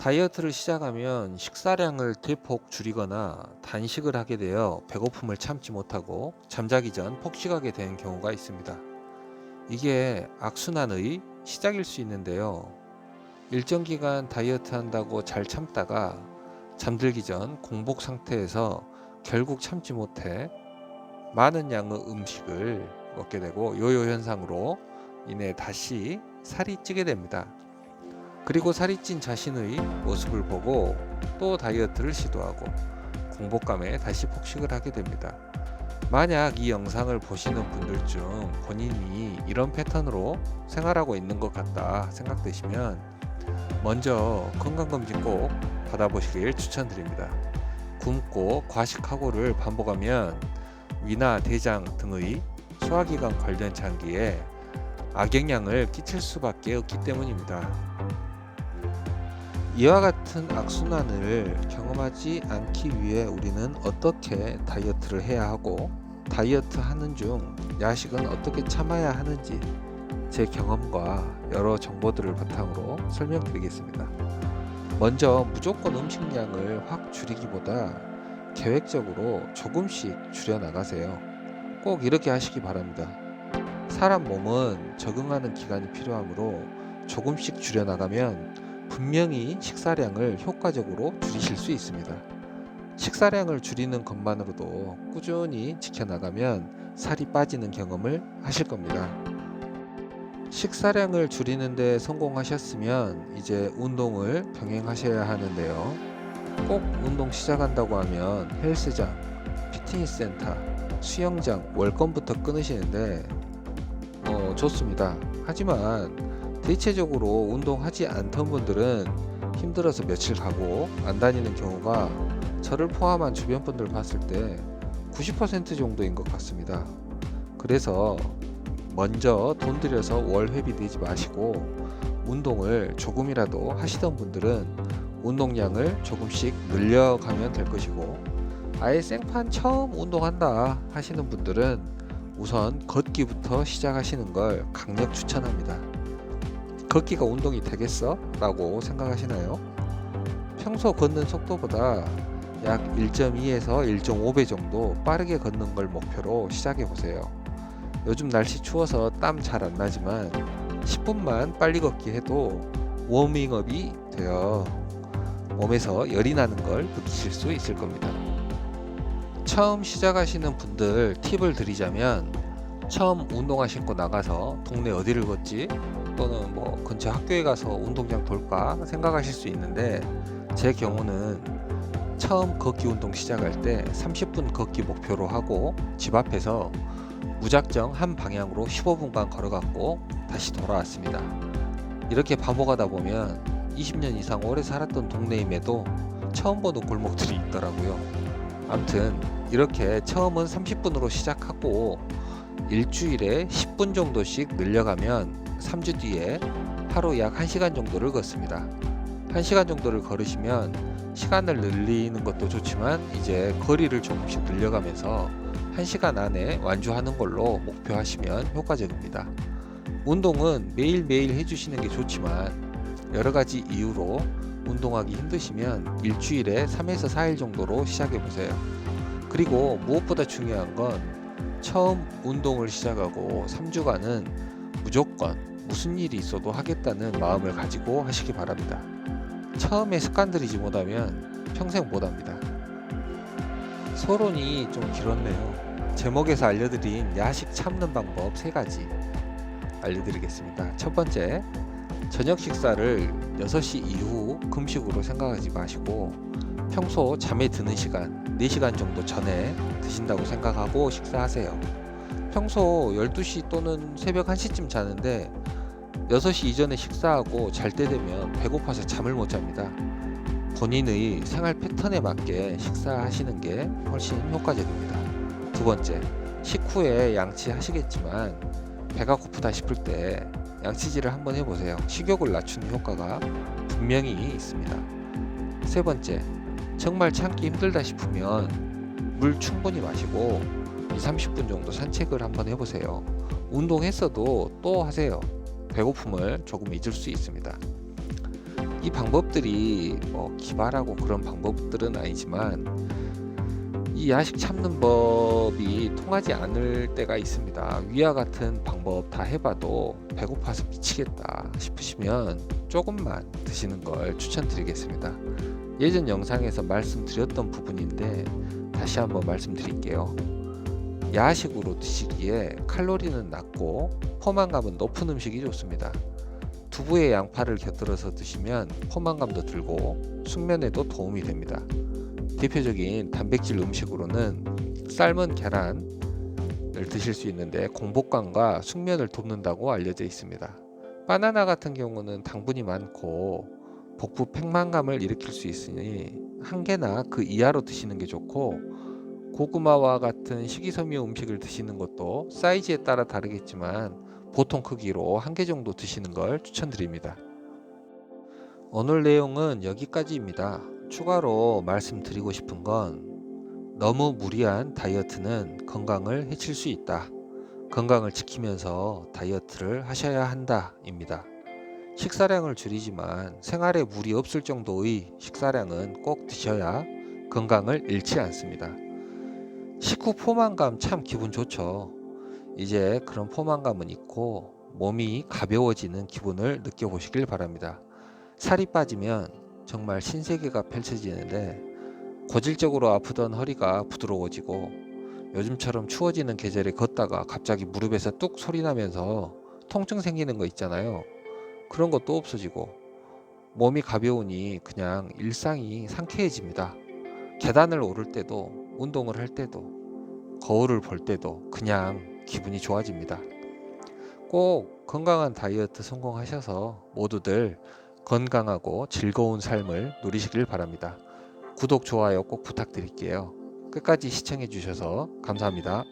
다이어트를 시작하면 식사량을 대폭 줄이거나 단식을 하게 되어 배고픔을 참지 못하고 잠자기 전 폭식하게 되는 경우가 있습니다. 이게 악순환의 시작일 수 있는데요. 일정 기간 다이어트 한다고 잘 참다가 잠들기 전 공복 상태에서 결국 참지 못해 많은 양의 음식을 먹게 되고 요요 현상으로 인해 다시 살이 찌게 됩니다. 그리고 살이 찐 자신의 모습을 보고 또 다이어트를 시도하고 공복감에 다시 폭식을 하게 됩니다. 만약 이 영상을 보시는 분들 중 본인이 이런 패턴으로 생활하고 있는 것 같다 생각되시면 먼저 건강검진 꼭 받아보시길 추천드립니다. 굶고 과식하고를 반복하면 위나 대장 등의 소화기관 관련 장기에 악영향을 끼칠 수밖에 없기 때문입니다. 이와 같은 악순환을 경험하지 않기 위해 우리는 어떻게 다이어트를 해야 하고 다이어트 하는 중 야식은 어떻게 참아야 하는지 제 경험과 여러 정보들을 바탕으로 설명드리겠습니다. 먼저 무조건 음식량을 확 줄이기보다 계획적으로 조금씩 줄여나가세요. 꼭 이렇게 하시기 바랍니다. 사람 몸은 적응하는 기간이 필요하므로 조금씩 줄여나가면 분명히 식사량을 효과적으로 줄이실 수 있습니다. 식사량을 줄이는 것만으로도 꾸준히 지켜나가면 살이 빠지는 경험을 하실 겁니다. 식사량을 줄이는 데 성공하셨으면 이제 운동을 병행하셔야 하는데요. 꼭 운동 시작한다고 하면 헬스장, 피트니스 센터, 수영장, 월권부터 끊으시는데 좋습니다. 하지만 대체적으로 운동하지 않던 분들은 힘들어서 며칠 가고 안 다니는 경우가 저를 포함한 주변 분들 봤을 때 90% 정도인 것 같습니다. 그래서 먼저 돈 들여서 월 회비 내지 마시고 운동을 조금이라도 하시던 분들은 운동량을 조금씩 늘려가면 될 것이고, 아예 생판 처음 운동한다 하시는 분들은 우선 걷기부터 시작하시는 걸 강력 추천합니다. 걷기가 운동이 되겠어? 라고 생각하시나요? 평소 걷는 속도보다 약 1.2에서 1.5배 정도 빠르게 걷는 걸 목표로 시작해 보세요. 요즘 날씨 추워서 땀 잘 안 나지만 10분만 빨리 걷기 해도 워밍업이 되어 몸에서 열이 나는 걸 느끼실 수 있을 겁니다. 처음 시작하시는 분들 팁을 드리자면, 처음 운동화 신고 나가서 동네 어디를 걷지? 또는 근처 학교에 가서 운동장 돌까 생각하실 수 있는데, 제 경우는 처음 걷기 운동 시작할 때 30분 걷기 목표로 하고 집 앞에서 무작정 한 방향으로 15분간 걸어갔고 다시 돌아왔습니다. 이렇게 반복하다 보면 20년 이상 오래 살았던 동네임에도 처음 보는 골목들이 있더라고요. 암튼 이렇게 처음은 30분으로 시작하고 일주일에 10분 정도씩 늘려가면 3주 뒤에 하루 약 1시간 정도를 걷습니다. 1시간 정도를 걸으시면 시간을 늘리는 것도 좋지만 이제 거리를 조금씩 늘려가면서 1시간 안에 완주하는 걸로 목표하시면 효과적입니다. 운동은 매일매일 해주시는 게 좋지만 여러가지 이유로 운동하기 힘드시면 일주일에 3에서 4일 정도로 시작해보세요. 그리고 무엇보다 중요한 건 처음 운동을 시작하고 3주간은 무조건 무슨 일이 있어도 하겠다는 마음을 가지고 하시기 바랍니다. 처음에 습관들이지 못하면 평생 못합니다. 서론이 좀 길었네요. 제목에서 알려드린 야식 참는 방법 3가지 알려드리겠습니다. 첫 번째, 저녁 식사를 6시 이후 금식으로 생각하지 마시고 평소 잠에 드는 시간 4시간 정도 전에 드신다고 생각하고 식사하세요. 평소 12시 또는 새벽 1시쯤 자는데 6시 이전에 식사하고 잘 때 되면 배고파서 잠을 못 잡니다. 본인의 생활 패턴에 맞게 식사하시는 게 훨씬 효과적입니다. 두 번째, 식후에 양치하시겠지만 배가 고프다 싶을 때 양치질을 한번 해보세요. 식욕을 낮추는 효과가 분명히 있습니다. 세 번째, 정말 참기 힘들다 싶으면 물 충분히 마시고 20-30분 정도 산책을 한번 해보세요. 운동했어도 또 하세요. 배고픔을 조금 잊을 수 있습니다. 이 방법들이 기발하고 그런 방법들은 아니지만 이 야식 참는 법이 통하지 않을 때가 있습니다. 위와 같은 방법 다 해봐도 배고파서 미치겠다 싶으시면 조금만 드시는 걸 추천드리겠습니다. 예전 영상에서 말씀드렸던 부분인데 다시 한번 말씀드릴게요. 야식으로 드시기에 칼로리는 낮고 포만감은 높은 음식이 좋습니다. 두부에 양파를 곁들여서 드시면 포만감도 들고 숙면에도 도움이 됩니다. 대표적인 단백질 음식으로는 삶은 계란을 드실 수 있는데 공복감과 숙면을 돕는다고 알려져 있습니다. 바나나 같은 경우는 당분이 많고 복부 팽만감을 일으킬 수 있으니 한 개나 그 이하로 드시는 게 좋고, 고구마와 같은 식이섬유 음식을 드시는 것도 사이즈에 따라 다르겠지만 보통 크기로 한 개 정도 드시는 걸 추천드립니다. 오늘 내용은 여기까지입니다. 추가로 말씀드리고 싶은 건 너무 무리한 다이어트는 건강을 해칠 수 있다. 건강을 지키면서 다이어트를 하셔야 한다 입니다. 식사량을 줄이지만 생활에 무리 없을 정도의 식사량은 꼭 드셔야 건강을 잃지 않습니다. 식후 포만감 참 기분 좋죠. 이제 그런 포만감은 있고 몸이 가벼워지는 기분을 느껴보시길 바랍니다. 살이 빠지면 정말 신세계가 펼쳐지는데 고질적으로 아프던 허리가 부드러워지고 요즘처럼 추워지는 계절에 걷다가 갑자기 무릎에서 뚝 소리 나면서 통증 생기는 거 있잖아요. 그런 것도 없어지고 몸이 가벼우니 그냥 일상이 상쾌해집니다. 계단을 오를 때도 운동을 할 때도 거울을 볼 때도 그냥 기분이 좋아집니다. 꼭 건강한 다이어트 성공하셔서 모두들 건강하고 즐거운 삶을 누리시길 바랍니다. 구독, 좋아요 꼭 부탁드릴게요. 끝까지 시청해 주셔서 감사합니다.